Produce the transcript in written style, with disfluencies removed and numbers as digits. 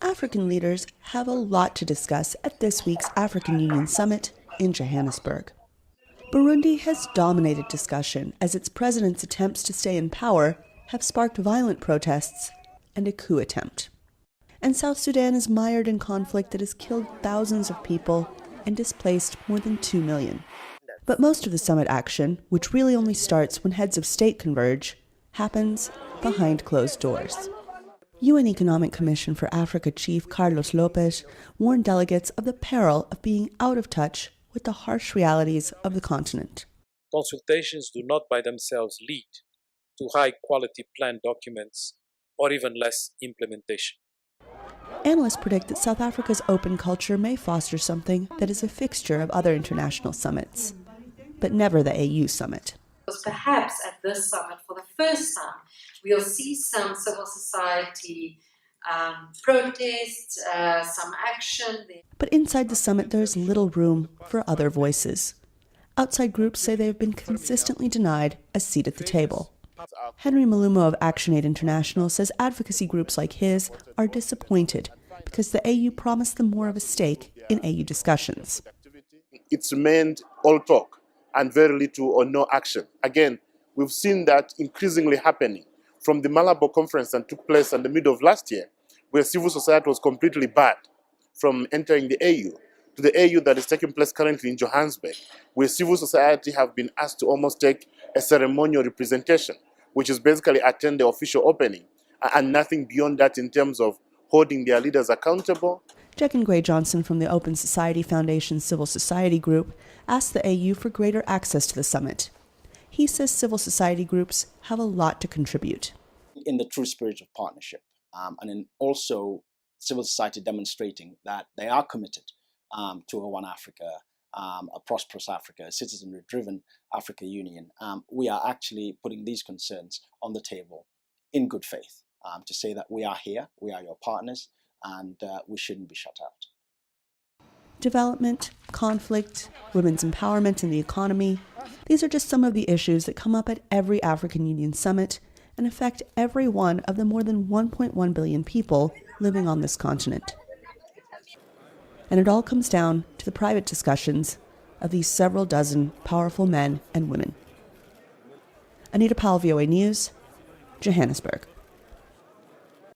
African leaders have a lot to discuss at this week's African Union Summit in Johannesburg. Burundi has dominated discussion as its president's attempts to stay in power have sparked violent protests and a coup attempt. And South Sudan is mired in conflict that has killed thousands of people and displaced more than 2 million. But most of the summit action, which really only starts when heads of state converge, happens behind closed doors. UN Economic Commission for Africa Chief Carlos Lopez warned delegates of the peril of being out of touch with the harsh realities of the continent. Consultations do not by themselves lead to high-quality plan documents or even less implementation. Analysts predict that South Africa's open culture may foster something that is a fixture of other international summits, but never the AU summit. Perhaps at this summit, for the first time, we'll see some civil society protests, some action. But inside the summit, there's little room for other voices. Outside groups say they have been consistently denied a seat at the table. Henry Malumo of ActionAid International says advocacy groups like his are disappointed because the AU promised them more of a stake in AU discussions. It's remained all talk and very little or no action. Again, we've seen that increasingly happening from the Malabo conference that took place in the middle of last year, where civil society was completely barred from entering the AU, to the AU that is taking place currently in Johannesburg, where civil society have been asked to almost take a ceremonial representation, which is basically attend the official opening, and nothing beyond that in terms of holding their leaders accountable. Jegan Gray Johnson from the Open Society Foundation Civil Society Group asked the AU for greater access to the summit. He says civil society groups have a lot to contribute. In the true spirit of partnership, and in also civil society demonstrating that they are committed to a One Africa, a prosperous Africa, a citizenry-driven Africa Union. We are actually putting these concerns on the table in good faith to say that we are here, we are your partners, and we shouldn't be shut out. Development, conflict, women's empowerment in the economy, these are just some of the issues that come up at every African Union summit and affect every one of the more than 1.1 billion people living on this continent. And it all comes down to the private discussions of these several dozen powerful men and women. Anita, Powell, VOA News, Johannesburg.